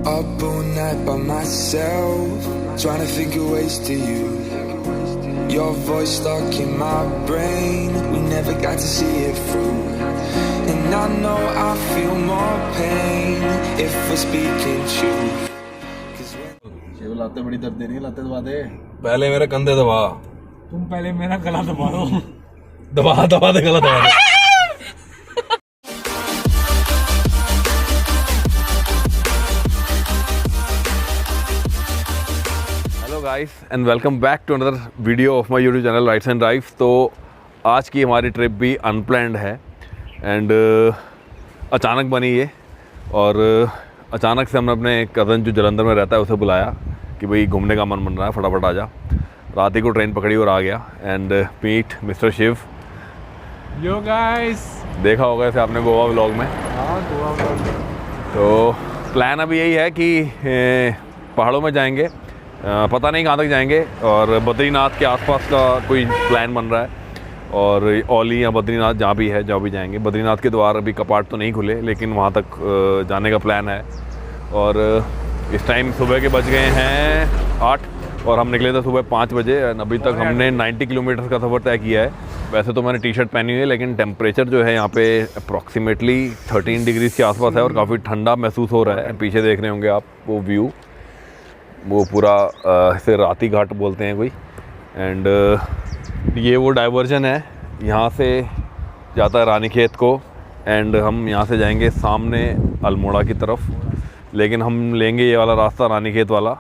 Up all night by myself, trying to think of ways to you. Your voice stuck in my brain, we never got to see it through. And I know I feel more pain if we're speaking truth. लाते बड़ी दर्द दे रही है, लाते दबा दे। पहले मेरे कंधे दबा। तुम पहले मेरा गला दबा दो। दबा दे गला दबा दे। Hello guys and welcome back to another video of my YouTube channel rides and drives. तो आज की हमारी ट्रिप भी अनप्लैंड है एंड अचानक बनी ये, और अचानक से हमने अपने कज़न जो जलंधर में रहता है उसे बुलाया कि भाई घूमने का मन बन रहा है, फटाफट आ जा। रात ही को ट्रेन पकड़ी और आ गया and meet mister Shiv. Yo guys, देखा होगा इसे आपने गोवा व्लॉग में। हाँ, गोवा व्लॉग में। तो प्लान अभी यही है कि पहाड़ों में जाएंगे, पता नहीं कहाँ तक जाएंगे, और बद्रीनाथ के आसपास का कोई प्लान बन रहा है, और औली या बद्रीनाथ जहाँ भी है, जहाँ भी जाएंगे। बद्रीनाथ के द्वार अभी कपाट तो नहीं खुले, लेकिन वहाँ तक जाने का प्लान है। और इस टाइम सुबह के बज गए हैं 8 और हम निकले थे सुबह 5 बजे। अभी तक हमने 90 किलोमीटर का सफ़र तय किया है। वैसे तो मैंने टी शर्ट पहनी हुई है, लेकिन टेम्परेचर जो है यहाँ पे अप्रॉक्सीमेटली 13 डिग्री के आसपास है और काफ़ी ठंडा महसूस हो रहा है। पीछे देख रहे होंगे आप वो व्यू, वो पूरा इसे राती घाट बोलते हैं कोई। एंड ये वो डाइवर्जन है, यहाँ से जाता है रानीखेत को, एंड हम यहाँ से जाएंगे सामने अल्मोड़ा की तरफ, लेकिन हम लेंगे ये वाला रास्ता रानीखेत वाला।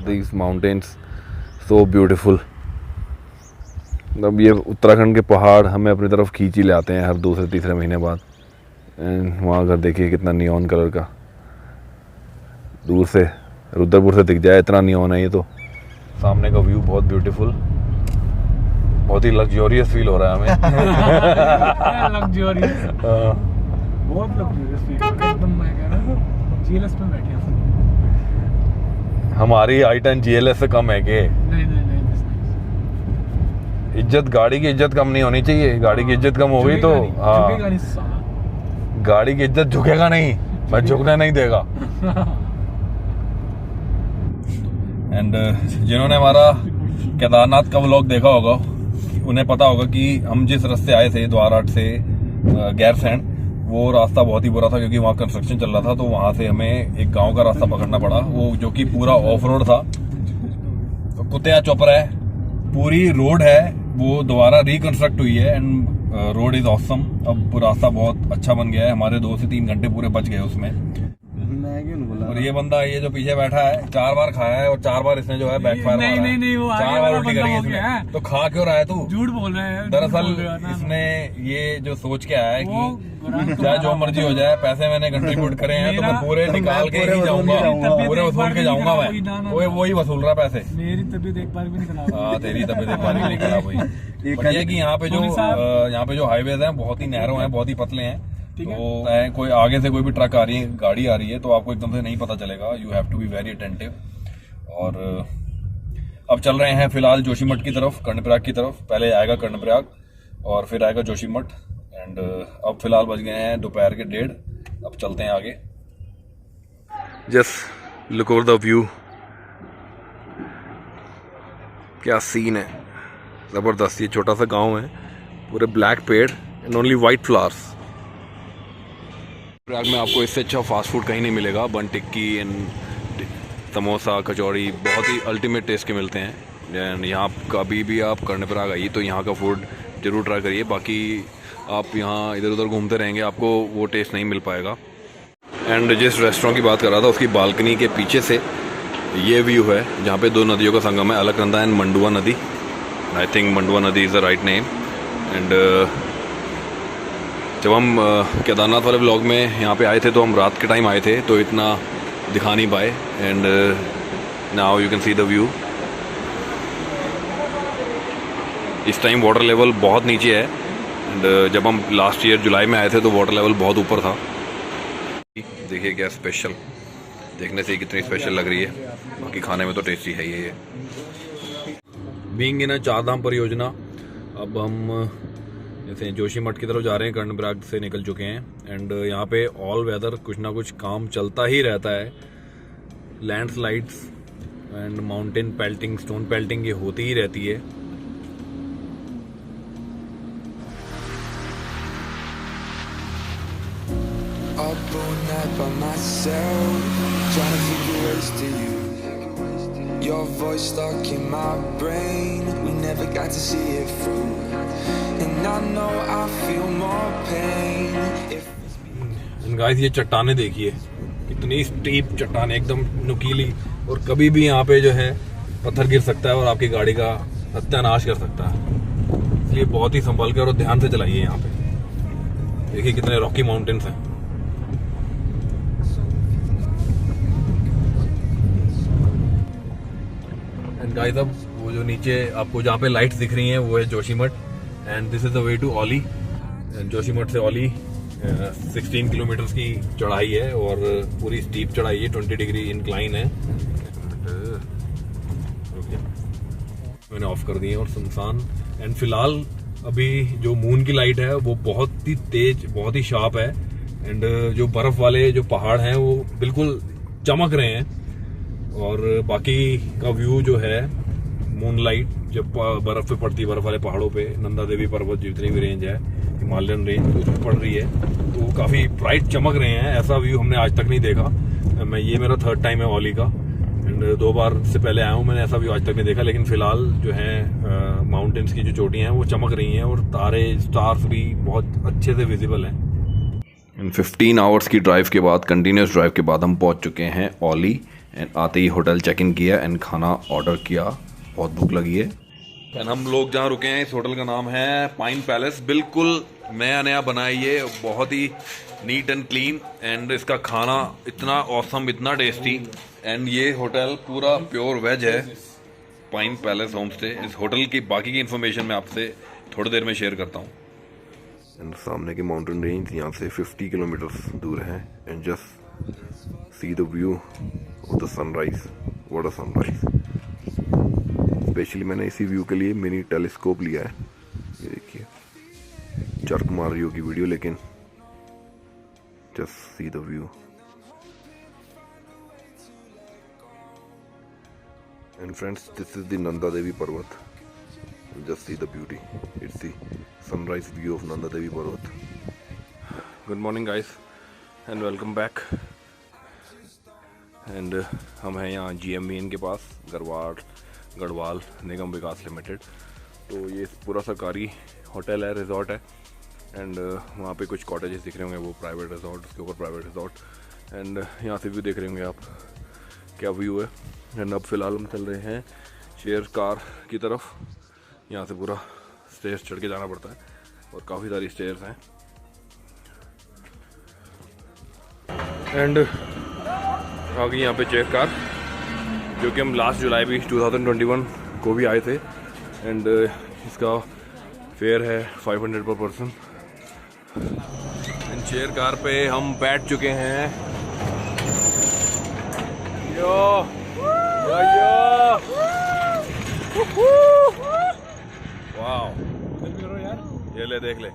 These mountains so beautiful. अब ये उत्तराखंड के पहाड़ हमें अपनी तरफ खींच ही ले आते हैं हर दूसरे तीसरे महीने बाद। एंड वहाँ अगर देखिए कितना नियॉन कलर का, दूर से रुद्रपुर से दिख जाए इतना नियॉन है ये। तो सामने का व्यू बहुत ब्यूटीफुल, बहुत ही लग्जरियस फील हो रहा है हमें। लग्जरियस, बहुत लग्जरियस फील हो रहा है एकदम। मैं कह रहा हूँ जीएलएस में बैठे हैं। हमारी i10 जीएलएस से कम है कि? नहीं, इज्जत, गाड़ी की इज्जत कम नहीं होनी चाहिए। गाड़ी की इज्जत कम हो गई तो हाँ, गाड़ी की इज्जत झुकेगा नहीं, मैं झुकने नहीं देगा। एंड जिन्होंने हमारा केदारनाथ का व्लॉग देखा होगा उन्हें पता होगा कि हम जिस रास्ते आए थे द्वाराट से गैरसैंण, वो रास्ता बहुत ही बुरा था क्योंकि वहाँ कंस्ट्रक्शन चल रहा था। तो वहाँ से हमें एक गांव का रास्ता पकड़ना पड़ा, वो जो कि पूरा ऑफ रोड था। तो कुतिया चौपरा है, पूरी रोड है, वो दोबारा रिकंस्ट्रक्ट हुई है एंड रोड इज ऑसम। अब रास्ता बहुत अच्छा बन गया है। हमारे 2 से 3 घंटे पूरे बच गए उसमें। और ये बंदा, ये जो पीछे बैठा है, 4 बार खाया है और 4 बार इसने जो है बैकफायर मारा है। नहीं, वो 4 बार उल्टी करी इसने। तो खा क्यों रहा है तू? झूठ बोल रहे हैं। दरअसल इसने ये जो सोच के आया है कि चाहे जो मर्जी हो जाए, पैसे मैंने कंट्रीब्यूट करे हैं तो मैं पूरे निकाल के ही जाऊंगा, पूरे वसूल के जाऊंगा मैं। वही वसूल रहा पैसे। मेरी तबीयत एक बार भी नहीं खराब। हाँ, तेरी तबीयत एक बार भी नहीं खराब हुई। ये कि यहाँ पे जो हाईवेज हैं बहुत ही नैरो हैं, बहुत ही पतले हैं। तो कोई आगे से कोई भी ट्रक आ रही है, गाड़ी आ रही है, तो आपको एकदम से नहीं पता चलेगा। You have to be very attentive. और अब चल रहे हैं फिलहाल जोशीमठ की तरफ, कर्णप्रयाग की तरफ। पहले आएगा कर्णप्रयाग और फिर आएगा जोशीमठ। एंड अब फिलहाल बज गए हैं दोपहर के 1:30। अब चलते हैं आगे। Just look over the view, क्या सीन है, जबरदस्त। ये छोटा सा गांव है, पूरे ब्लैक पेड़ and only white flowers. Prayag में आपको इससे अच्छा फास्ट फूड कहीं नहीं मिलेगा। बन टिक्की एंड समोसा, कचौड़ी बहुत ही अल्टीमेट टेस्ट के मिलते हैं। एंड यहाँ कभी भी आप कर्णप्रयाग आइए तो यहाँ का फूड ज़रूर ट्राई करिए। बाकी आप यहाँ इधर उधर घूमते रहेंगे, आपको वो टेस्ट नहीं मिल पाएगा। एंड जिस रेस्टोरेंट की बात कर रहा था उसकी बालकनी के पीछे से ये व्यू है, जहाँ पे 2 नदियों का संगम है, अलकनंदा एंड मंडुआ नदी। आई थिंक मंडुआ नदी is the write name. And जब हम केदारनाथ वाले व्लॉग में यहाँ पे आए थे तो हम रात के टाइम आए थे, तो इतना दिखा नहीं पाए। And now you can see the view. इस टाइम वाटर लेवल बहुत नीचे है। एंड जब हम लास्ट ईयर जुलाई में आए थे तो वाटर लेवल बहुत ऊपर था। देखिए क्या स्पेशल, देखने से कितनी स्पेशल लग रही है, बाकी खाने में तो टेस्टी है ये। बीइंग इन चारधाम परियोजना, अब हम जैसे जोशीमठ की तरफ जा रहे हैं, कर्णप्रयाग से निकल चुके हैं। एंड यहाँ पे ऑल वेदर कुछ ना कुछ काम चलता ही रहता है। Landslides and mountain pelting, stone pelting ये होती ही रहती है। Up all night by myself, trying to figure ways to you. Your voice stuck in my brain, we never got to see it through. And I know I feel more pain if guys ये चट्टाने देखिए, कितनी steep चट्टान, एकदम नुकीली, और कभी भी यहाँ पे जो है पत्थर गिर सकता है और आपकी गाड़ी का सत्यानाश कर सकता है। इसलिए बहुत ही संभल कर और ध्यान से चलाइए। यहाँ पे देखिए कितने रॉकी माउंटेन्स हैं। एंड गाइस अब वो जो नीचे आपको जहाँ पे लाइट्स दिख रही हैं वो है Joshimath, and this is the way to Auli. Joshimath से ओली 16 किलोमीटर की चढ़ाई है और पूरी स्टीप चढ़ाई है, 20 डिग्री इंक्लाइन है। मैंने ऑफ कर दी है और सुनसान। एंड फिलहाल अभी जो मून की लाइट है वो बहुत ही तेज, बहुत ही शार्प है। एंड जो बर्फ वाले जो पहाड़ हैं वो बिल्कुल चमक रहे हैं, और बाकी का व्यू जो है मून लाइट जब बर्फ पे पड़ती है, बर्फ वाले पहाड़ों पे, नंदा देवी पर्वत जितनी भी रेंज है, हिमालयन रेंज उसमें पड़ रही है, तो वो काफ़ी ब्राइट चमक रहे हैं। ऐसा व्यू हमने आज तक नहीं देखा। ये मेरा 3rd टाइम है ओली का, एंड 2 बार से पहले आया हूँ, मैंने ऐसा व्यू आज तक नहीं देखा। लेकिन फिलहाल जो है माउंटेन्स की जो चोटियाँ हैं वो चमक रही हैं, और तारे, स्टार्स भी बहुत अच्छे से विजिबल हैं। 15 आवर्स की ड्राइव के बाद, कंटिन्यूस ड्राइव के बाद हम पहुँच चुके हैं ओली। एंड आते ही होटल चेक इन किया एंड खाना ऑर्डर किया, बहुत भूख लगी है। एंड हम लोग जहाँ रुके हैं इस होटल का नाम है पाइन पैलेस। बिल्कुल नया बना है ये, बहुत ही नीट एंड क्लीन, एंड इसका खाना इतना ऑसम, इतना टेस्टी। एंड ये होटल पूरा प्योर वेज है, पाइन पैलेस होम स्टे। इस होटल की बाकी की इन्फॉर्मेशन मैं आपसे थोड़ी देर में शेयर करता हूँ। एंड सामने की माउंटेन रेंज यहाँ से 50 किलोमीटर दूर है। And just see the view of the sunrise, what a sunrise. Specially मैंने इसी व्यू के लिए मिनी टेलीस्कोप लिया है। ये देखिए, चर्क मार रही होगी वीडियो, लेकिन just see the view. And friends, this is the Nanda Devi parvat. Just see the beauty, it's the sunrise view of Nanda Devi parvat. Good morning guys and welcome back. And हम हैं यहाँ GMBN के पास, गढ़वाल निगम विकास लिमिटेड। तो ये पूरा सरकारी होटल है, रिजॉर्ट है। एंड वहाँ पे कुछ कॉटेजेस दिख रहे होंगे, वो प्राइवेट रिजॉर्ट, उसके ऊपर प्राइवेट रिजॉर्ट। एंड यहाँ से व्यू देख रहे होंगे आप, क्या व्यू है। एंड अब फिलहाल हम चल रहे हैं शेयर कार की तरफ। यहाँ से पूरा स्टेयर्स चढ़ के जाना पड़ता है, और काफ़ी सारी स्टेयर्स हैं। एंड आ गई यहाँ पे चेयर कार, जो कि हम लास्ट जुलाई भी 2021 को भी आए थे। एंड इसका फेयर है 500 पर पर्सन। एंड चेयर कार पे हम बैठ चुके हैं। यो वाओ, ये ले देख ले,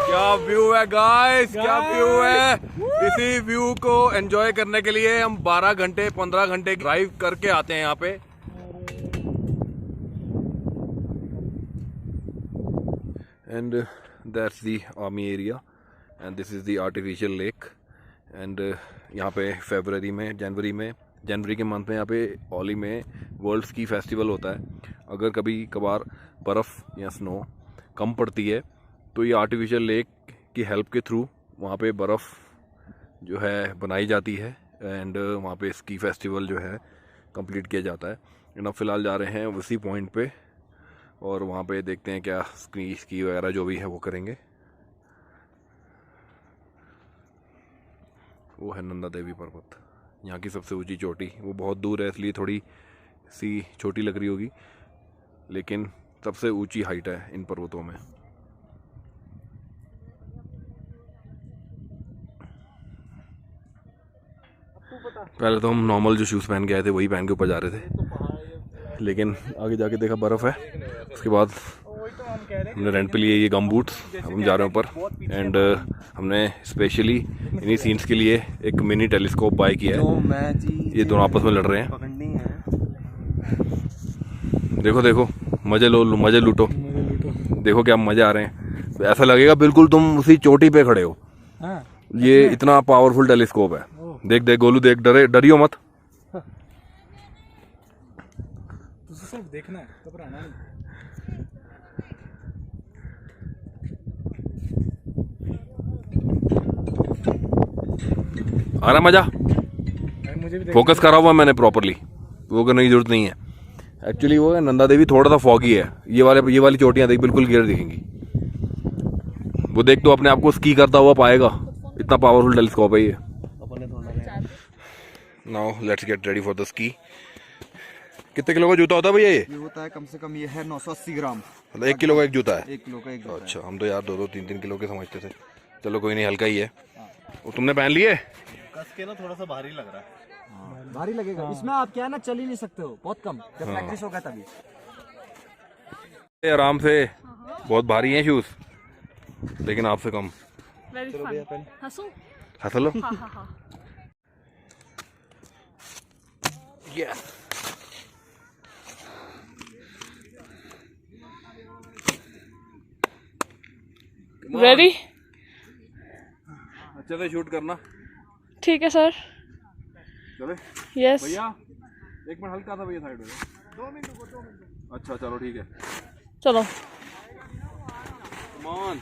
क्या व्यू है गाइस, क्या व्यू है। इसी व्यू को एंजॉय करने के लिए हम 12 घंटे 15 घंटे ड्राइव करके आते हैं यहाँ पे। And that's the army area, and this is the artificial lake. And यहाँ पे जनवरी के मंथ में यहाँ पे ओली में वर्ल्ड स्की फेस्टिवल होता है। अगर कभी कभार बर्फ़ या स्नो कम पड़ती है तो ये आर्टिफिशियल लेक की हेल्प के थ्रू वहाँ पे बर्फ़ जो है बनाई जाती है, एंड वहाँ पे स्की फेस्टिवल जो है कंप्लीट किया जाता है। एंड अब फ़िलहाल जा रहे हैं उसी पॉइंट पे, और वहाँ पे देखते हैं क्या स्की वगैरह जो भी है वो करेंगे। वो है नंदा देवी पर्वत, यहाँ की सबसे ऊंची चोटी। वो बहुत दूर है इसलिए थोड़ी सी छोटी लग रही होगी, लेकिन सबसे ऊंची हाइट है इन पर्वतों में। पहले तो हम नॉर्मल जो शूज़ पहन के आए थे वही पहन के ऊपर जा रहे थे, लेकिन आगे जाके देखा बर्फ़ है। उसके बाद हमने रेंट पे लिए ये गम बूट्स, अब हम जा रहे हैं ऊपर। एंड हमने स्पेशली इन्हीं सीन्स के लिए एक मिनी टेलीस्कोप बाय किया है। ये दोनों आपस में लड़ रहे हैं। देखो देखो, मजे लो, मजे लूटो। देखो क्या मजे आ रहे हैं, ऐसा लगेगा बिल्कुल तुम उसी चोटी पे खड़े हो। ये इतना पावरफुल टेलीस्कोप है। देख देख गोलू, देख, डरियो मत। सिर्फ देखना है, घबराना नहीं। आ रहा मजा, मुझे भी फोकस करा हुआ मैंने प्रॉपरली, वो करने की जरूरत नहीं है। एक्चुअली वो है नंदा देवी थोड़ा सा फॉगी है। ये वाली चोटियां देख बिल्कुल क्लियर दिखेंगी। वो देख तो अपने आप को स्की करता हुआ पाएगा, इतना पावरफुल टेलीस्कोप है ये। Now let's get ready for the ski. कितने किलो का जूता होता है भैया ये? होता है कम से कम, ये है 980 ग्राम। मतलब 1 किलो का एक जूता है? 1 किलो का एक जूता। अच्छा, हम तो यार 2-2, 3-3 किलो के समझते थे। चलो कोई नहीं, हल्का ही है। और तुमने पहन लिए? कस के ना थोड़ा सा भारी लग रहा है। भारी लगेगा इसमें, आप क्या है ना, चल ही नहीं सकते हो, बहुत कम। जब प्रैक्टिस होगा तभी। आराम से, बहुत भारी हैं शूज, लेकिन आपसे कम। हंस लो। Yes. रेडी? अच्छे से शूट करना। ठीक है सर। चले यस। भैया, एक मिनट हल्का सा भैया साइड में। 2 मिनट रुको, 2 मिनट। अच्छा चलो ठीक है, चलो। Come on.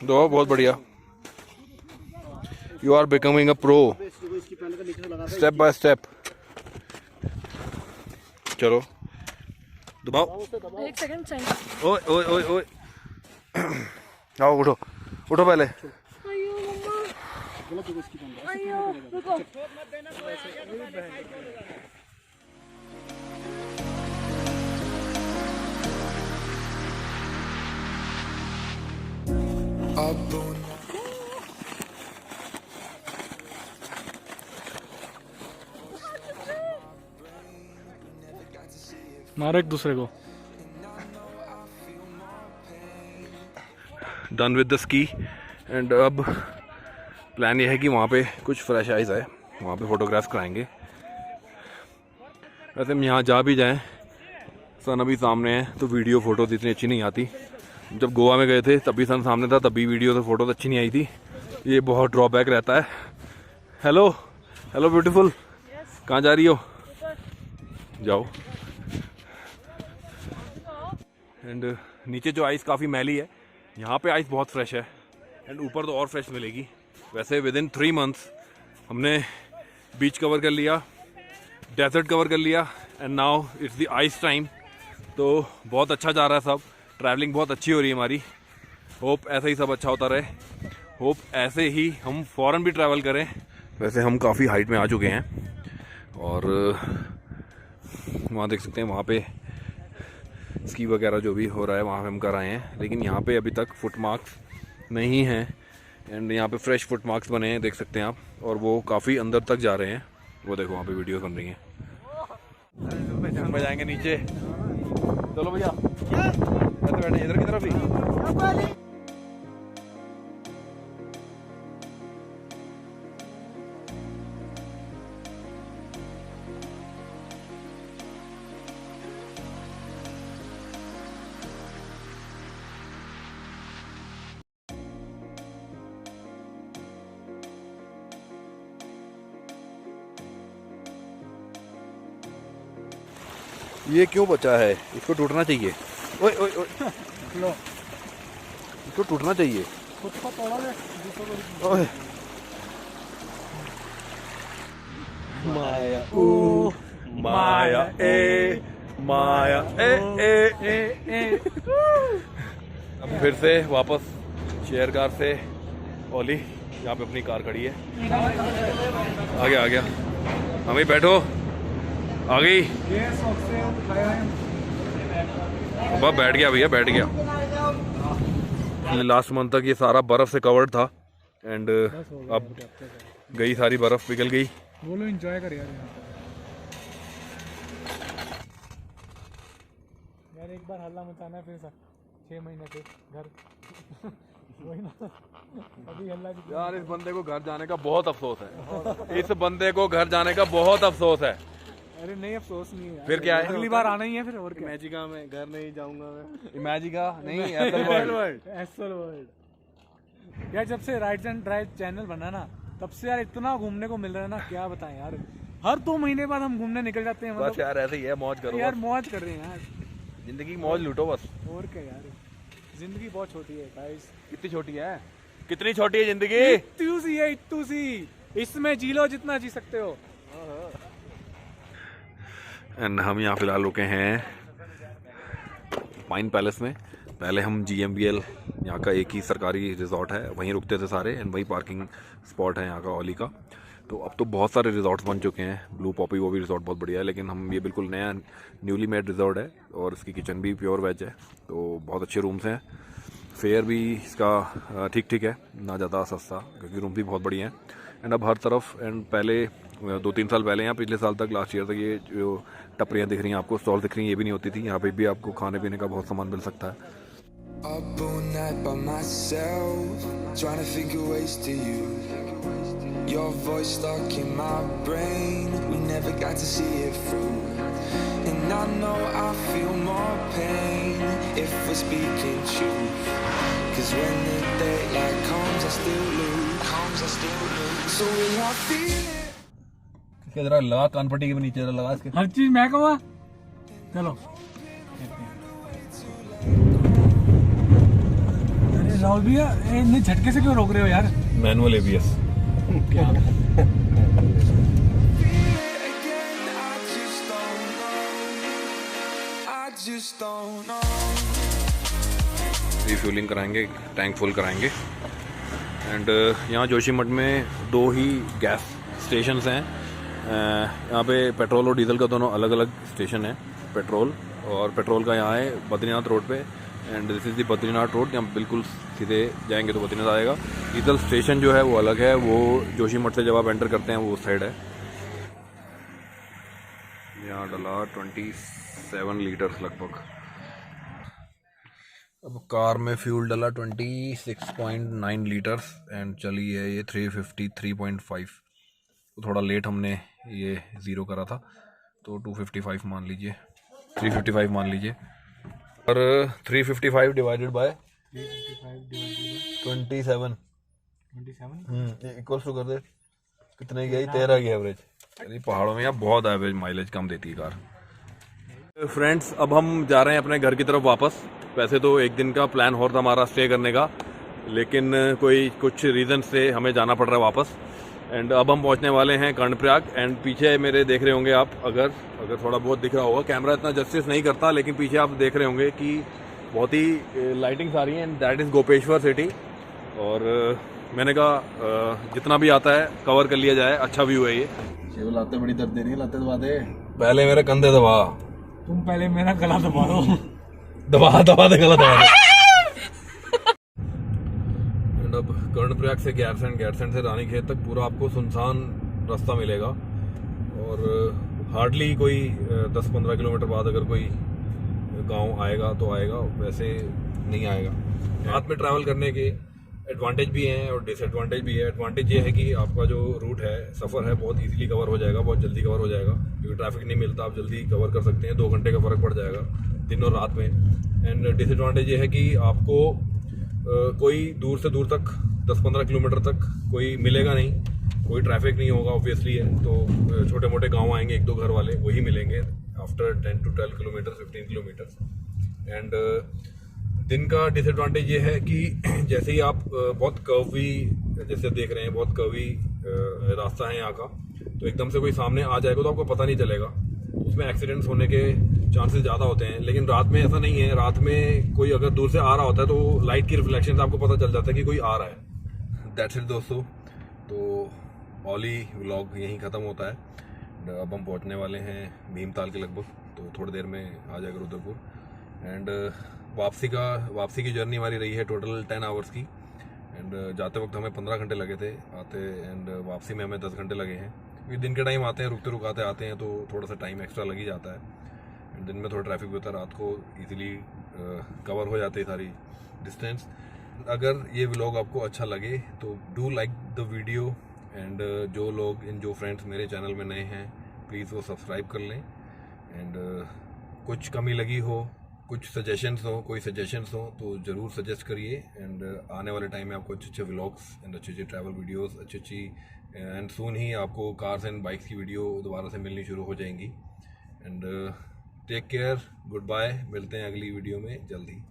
दो, बहुत बढ़िया। You are becoming a pro step by step. चलो दबाओ। एक सेकंड। ओए ओए ओए ओए, आओ उठो, उठो पहले। अयो मम्मा, अयो रुको। मारो एक दूसरे को। Done with the ski. And अब प्लान ये है कि वहाँ पे कुछ फ्रेश आइज है, वहाँ पे फोटोग्राफ्स कराएंगे। वैसे हम यहाँ जा भी जाएं, सन अभी सामने है तो वीडियो फोटोज इतनी अच्छी नहीं आती। जब गोवा में गए थे तभी सन सामने था, तभी वीडियो तो फोटोज अच्छी नहीं आई थी। ये बहुत ड्रॉबैक रहता है। हेलो हेलो ब्यूटीफुल, कहाँ जा रही हो? जाओ। एंड नीचे जो आइस काफ़ी मैली है, यहाँ पे आइस बहुत फ्रेश है। एंड ऊपर तो और फ्रेश मिलेगी। वैसे विद इन 3 मंथ्स हमने बीच कवर कर लिया, डेजर्ट कवर कर लिया, and now it's the ice time. तो बहुत अच्छा जा रहा है सब, ट्रैवलिंग बहुत अच्छी हो रही है हमारी। होप ऐसा ही सब अच्छा होता रहे, होप ऐसे ही हम फॉरेन भी ट्रैवल करें। वैसे हम काफ़ी हाइट में आ चुके हैं और वहाँ देख सकते हैं, वहाँ पे स्की वगैरह जो भी हो रहा है वहाँ पे हम कर आए हैं। लेकिन यहाँ पे अभी तक फुट मार्क्स नहीं हैं। एंड यहाँ पे फ्रेश फुट मार्क्स बने हैं, देख सकते हैं आप, और वो काफ़ी अंदर तक जा रहे हैं। वो देखो वहाँ पे वीडियो बन रही हैं। जाएंगे नीचे। चलो भैया, ऐसे बैठे इधर की तरफ ही। ये क्यों बचा है? इसको टूटना चाहिए। ओए ओए ओए, इसको टूटना चाहिए। ओए माया ओ माया ए माया ए ए ए ए। अब फिर से वापस शेयर कार से ओली यहाँ पे अपनी कार खड़ी है। आ गया हाँ भाई बैठो, आ गई। बस बैठ गया भैया, बैठ गया। लास्ट मंथ तक ये सारा बर्फ से कवर्ड था एंड अब गई सारी बर्फ पिघल गई। बोलो एंजॉय कर यार। यार एक बार हल्ला मचाना है फिर 6 महीने से घर वही ना अभी हल्ला यार इस बंदे को घर जाने का बहुत अफसोस है। इस बंदे को घर जाने का बहुत अफसोस है। अरे नहीं अफसोस नहीं है, फिर क्या है, अगली बार आना ही है फिर। और क्या इमेजिका में घर नहीं जाऊंगा मैं। इमेजिका नहीं, एसल वर्ल्ड। यार जब से राइड्स एंड ड्राइव चैनल बना ना तब से यार इतना घूमने को मिल रहा है ना, क्या बताएं यार। हर 2 महीने बाद हम घूमने निकल जाते हैं। बस यार ऐसे ही है, मौज करो यार, मौज कर रहे हैं यार, जिंदगी की मौज लूटो बस। और क्या यार, जिंदगी बहुत छोटी है गाइस। कितनी छोटी है, कितनी छोटी है जिंदगी। इत्तू सी है, इत्तू सी। इसमें जी लो जितना जी सकते हो। एंड हम यहाँ फिलहाल रुके हैं पाइन पैलेस में। पहले हम GMBL यहाँ का एक ही सरकारी रिजॉर्ट है, वहीं रुकते थे सारे एंड वहीं पार्किंग स्पॉट है यहाँ का ओली का। तो अब तो बहुत सारे रिजॉर्ट्स बन चुके हैं। ब्लू पॉपी वो भी रिजॉर्ट बहुत बढ़िया है, लेकिन हम ये बिल्कुल नया न्यूली मेड रिजॉर्ट है और इसकी किचन भी प्योर वेज है। तो बहुत अच्छे रूम्स हैं, फेयर भी इसका ठीक ठीक है, ना ज़्यादा सस्ता, क्योंकि रूम भी बहुत बढ़िया हैं। एंड अब हर तरफ, एंड पहले 2-3 साल पहले या पिछले साल तक, लास्ट ईयर तक, ये जो टपरियाँ दिख रही हैं आपको, स्टॉल दिख रही हैं, ये भी नहीं होती थी। यहाँ पे भी आपको खाने पीने का बहुत सामान मिल सकता है। Up all night by myself, trying to think of ways to you. Your voice stuck in my brain, we never got to see it through. And I know I feel more pain if we're speaking truth. Cause when the daylight comes, I still lose. So will I feel it? इसके जरा लगा कान पट्टी के भी नीचे लगा इसके। हर चीज मैं कहूँगा। चलो राहुल भैया, इतने झटके से क्यों रोक रहे हो यार? Manual ABS। क्या रिफ्यूलिंग कराएंगे, टैंक फुल कराएंगे। एंड यहाँ जोशीमठ में 2 ही गैस स्टेशन हैं। यहाँ पे पेट्रोल और डीजल का दोनों अलग अलग स्टेशन है। पेट्रोल का यहाँ है बद्रीनाथ रोड पे, and this is the Badrinath road. यहाँ बिल्कुल सीधे जाएंगे तो बद्रीनाथ आएगा। डीजल स्टेशन जो है वो अलग है, वो जोशीमठ से जब आप एंटर करते हैं वो उस साइड है। यहाँ डला 27 लीटर्स लगभग। अब कार में फ्यूल डला 26.9 लीटर्स एंड चली है ये 353.5। तो थोड़ा लेट हमने ये ज़ीरो करा था, तो 255 मान लीजिए, 355 मान लीजिए। और 355 डिवाइडेड बाय 27 इक्वल्स टू कर दे कितने की आई, 13 की एवरेज। यानी पहाड़ों में यहाँ बहुत एवरेज माइलेज कम देती है कार। फ्रेंड्स अब हम जा रहे हैं अपने घर की तरफ वापस। वैसे तो एक दिन का प्लान और था हमारा स्टे करने का, लेकिन कुछ रीज़न से हमें जाना पड़ रहा है वापस। एंड अब हम पहुंचने वाले हैं कर्णप्रयाग। एंड पीछे मेरे देख रहे होंगे आप, अगर थोड़ा बहुत दिख रहा होगा, कैमरा इतना जस्टिस नहीं करता, लेकिन पीछे आप देख रहे होंगे कि बहुत ही लाइटिंग्स आ रही हैं, and that is Gopeshwar city. और मैंने कहा जितना भी आता है कवर कर लिया जाए, अच्छा व्यू है ये। केवल लाते बड़ी दर्द दे रही है, लाते दबा दे। पहले मेरे कंधे दबा, तुम पहले मेरा गला दबा दो। दबा दे गलत है। अब कर्णप्रयाग से गैरसैंड से रानीखेत तक पूरा आपको सुनसान रास्ता मिलेगा, और हार्डली कोई 10-15 किलोमीटर बाद अगर कोई गांव आएगा तो आएगा, वैसे नहीं आएगा। रात में ट्रैवल करने के एडवांटेज भी हैं और डिसएडवांटेज भी है। एडवांटेज ये है कि आपका जो रूट है, सफ़र है, बहुत इजीली कवर हो जाएगा, बहुत जल्दी कवर हो जाएगा, क्योंकि ट्रैफिक नहीं मिलता, आप जल्दी कवर कर सकते हैं। 2 घंटे का फ़र्क पड़ जाएगा दिन और रात में। एंड डिसएडवांटेज ये है कि आपको कोई दूर से दूर तक 10-15 किलोमीटर तक कोई मिलेगा नहीं, कोई ट्रैफिक नहीं होगा, ऑब्वियसली है। तो छोटे मोटे गांव आएंगे, 1-2 घर वाले, वही मिलेंगे after 10 to 12 kilometre, 15 kilometre. And दिन का डिसएडवांटेज ये है कि जैसे ही आप बहुत कर्वी, जैसे देख रहे हैं, बहुत कर्वी रास्ता है यहाँ का, तो एकदम से कोई सामने आ जाएगा तो आपको पता नहीं चलेगा। उसमें एक्सीडेंट्स होने के चांसेस ज़्यादा होते हैं, लेकिन रात में ऐसा नहीं है। रात में कोई अगर दूर से आ रहा होता है तो लाइट की रिफ्लेक्शन से आपको पता चल जाता है कि कोई आ रहा है। दैट्स इट दोस्तों, तो ओली व्लॉग यहीं ख़त्म होता है। अब हम पहुंचने वाले हैं भीमताल के लगभग, तो थोड़ी देर में आ जाएगा रुद्रपुर। एंड वापसी की जर्नी हमारी रही है टोटल 10 आवर्स की। एंड जाते वक्त हमें 15 घंटे लगे थे आते, एंड वापसी में हमें 10 घंटे लगे हैं। क्योंकि दिन के टाइम आते हैं, रुकते रुकाते आते हैं, तो थोड़ा सा टाइम एक्स्ट्रा लग ही जाता है। दिन में थोड़ा ट्रैफिक भी होता है, रात को इजीली कवर हो जाती है सारी डिस्टेंस। अगर ये व्लॉग आपको अच्छा लगे तो do like the video. And जो फ्रेंड्स मेरे चैनल में नए हैं प्लीज़ वो सब्सक्राइब कर लें। एंड कुछ कमी लगी हो, कुछ सजेशंस हो, कोई सजेशंस हो तो ज़रूर सजेस्ट करिए। एंड आने वाले टाइम में आपको अच्छे अच्छे व्लॉग्स एंड अच्छी अच्छी ट्रैवल वीडियोस, अच्छी एंड सून ही आपको कार्स एंड बाइक्स की वीडियो दोबारा से मिलनी शुरू हो जाएंगी। And take care, goodbye, मिलते हैं अगली वीडियो में जल्दी।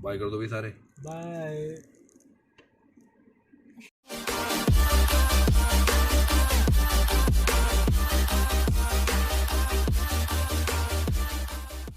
बाय कर दो भी सारे, बाय।